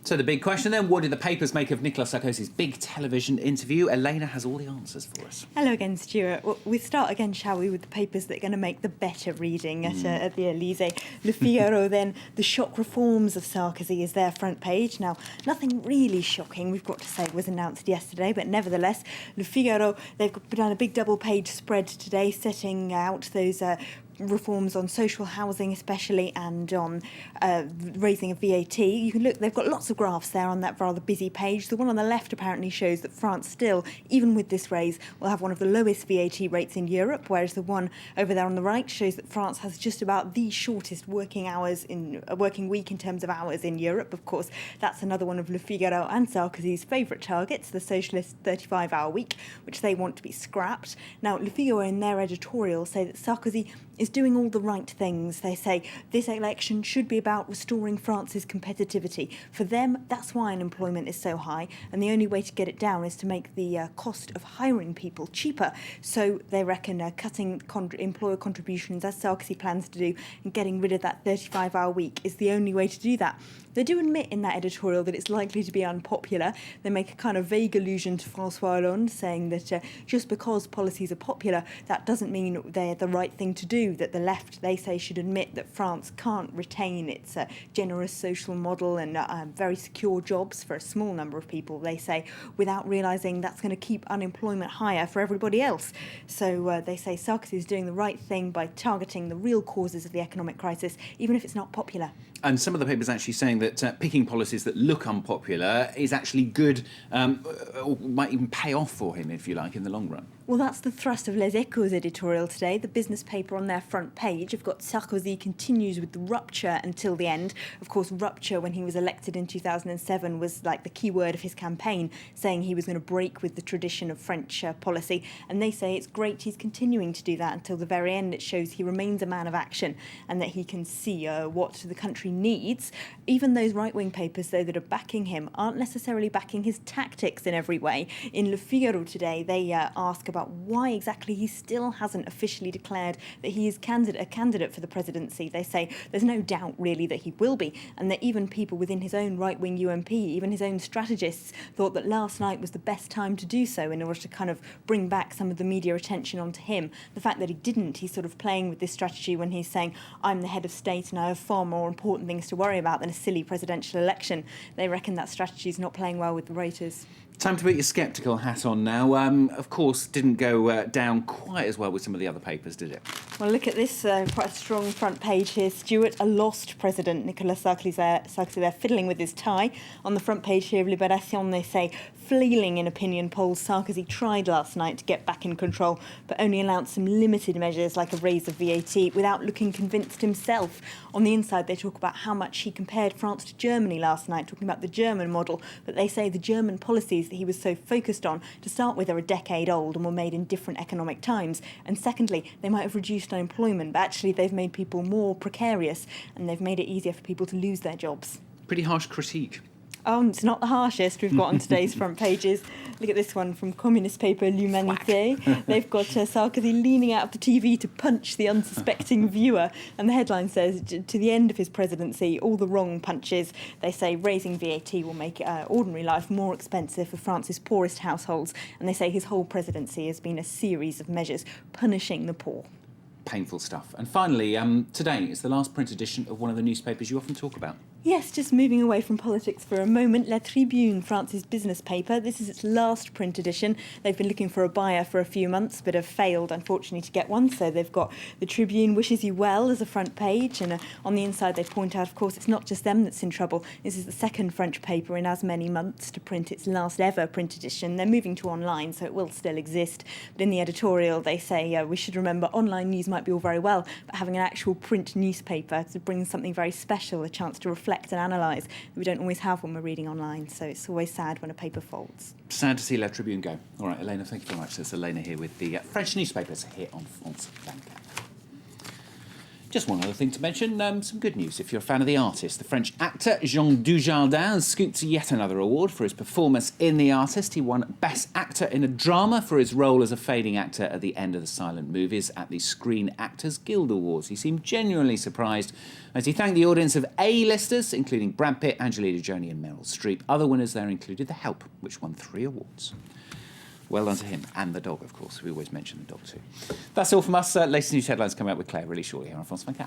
So the big question then, what did the papers make of Nicolas Sarkozy's big television interview? Elena has all the answers for us. Hello again, Stuart. Well, we start again, shall we, with the papers that are going to make the better reading at the Élysée. Le Figaro, then, the shock reforms of Sarkozy is their front page. Now, nothing really shocking, we've got to say, was announced yesterday, but nevertheless, Le Figaro, they've done a big double-page spread today setting out those reforms on social housing especially, and on raising of VAT. You can look, they've got lots of graphs there on that rather busy page. The one on the left apparently shows that France still, even with this raise, will have one of the lowest VAT rates in Europe, whereas the one over there on the right shows that France has just about the shortest working week in terms of hours in Europe. Of course, that's another one of Le Figaro and Sarkozy's favourite targets, the socialist 35-hour week, which they want to be scrapped. Now, Le Figaro in their editorial say that Sarkozy is doing all the right things. They say this election should be about restoring France's competitivity. For them, that's why unemployment is so high, and the only way to get it down is to make the cost of hiring people cheaper. So they reckon cutting employer contributions, as Sarkozy plans to do, and getting rid of that 35-hour week is the only way to do that. They do admit in that editorial that it's likely to be unpopular. They make a kind of vague allusion to François Hollande, saying that just because policies are popular, that doesn't mean they're the right thing to do, that the left, they say, should admit that France can't retain its generous social model and very secure jobs for a small number of people, they say, without realising that's going to keep unemployment higher for everybody else. So they say Sarkozy is doing the right thing by targeting the real causes of the economic crisis, even if it's not popular. And some of the papers actually saying that picking policies that look unpopular is actually good, or might even pay off for him, if you like, in the long run. Well, that's the thrust of Les Echos' editorial today. The business paper on their front page have got Sarkozy continues with the rupture until the end. Of course, rupture when he was elected in 2007 was like the key word of his campaign, saying he was going to break with the tradition of French policy. And they say it's great he's continuing to do that until the very end. It shows he remains a man of action and that he can see what the country needs. Even those right-wing papers, though, that are backing him aren't necessarily backing his tactics in every way. In Le Figaro today, they ask about why exactly he still hasn't officially declared that he is a candidate for the presidency. They say there's no doubt really that he will be, and that even people within his own right-wing UMP, even his own strategists, thought that last night was the best time to do so in order to kind of bring back some of the media attention onto him. The fact that he didn't, he's sort of playing with this strategy when he's saying, I'm the head of state and I have far more important things to worry about than a silly presidential election. They reckon that strategy is not playing well with the voters. Time to put your sceptical hat on now. Of course, didn't go down quite as well with some of the other papers, did it? Well, look at this, quite a strong front page here. Stuart, a lost president. Nicolas Sarkozy there fiddling with his tie. On the front page here of Libération, they say, flailing in opinion polls, Sarkozy tried last night to get back in control, but only announced some limited measures like a raise of VAT without looking convinced himself. On the inside, they talk about how much he compared France to Germany last night, talking about the German model, but they say the German policies that he was so focused on, to start with, are a decade old and were made in different economic times. And secondly, they might have reduced unemployment, but actually they've made people more precarious and they've made it easier for people to lose their jobs. Pretty harsh critique. Oh, it's not the harshest we've got on today's front pages. Look at this one from communist paper L'Humanité. They've got Sarkozy leaning out of the TV to punch the unsuspecting viewer. And the headline says, to the end of his presidency, all the wrong punches. They say raising VAT will make ordinary life more expensive for France's poorest households. And they say his whole presidency has been a series of measures punishing the poor. Painful stuff. And finally, today is the last print edition of one of the newspapers you often talk about. Yes, just moving away from politics for a moment, La Tribune, France's business paper. This is its last print edition. They've been looking for a buyer for a few months, but have failed, unfortunately, to get one. So they've got the Tribune wishes you well as a front page. And on the inside, they point out, of course, it's not just them that's in trouble. This is the second French paper in as many months to print its last ever print edition. They're moving to online, so it will still exist. But in the editorial, they say we should remember online news might be all very well, but having an actual print newspaper to bring something very special, a chance to reflect and analyse, that we don't always have when we're reading online. So it's always sad when a paper folds. Sad to see La Tribune go. All right, Elena, thank you very much. That's Elena here with the French newspapers here on France 24. Just one other thing to mention, some good news if you're a fan of The Artist. The French actor Jean Dujardin scooped yet another award for his performance in The Artist. He won Best Actor in a Drama for his role as a fading actor at the end of the silent movies at the Screen Actors Guild Awards. He seemed genuinely surprised as he thanked the audience of A-listers, including Brad Pitt, Angelina Jolie and Meryl Streep. Other winners there included The Help, which won 3 awards. Well done to him, and the dog, of course. We always mention the dog too. That's all from us. Latest news headlines coming up with Claire really shortly here on France 24.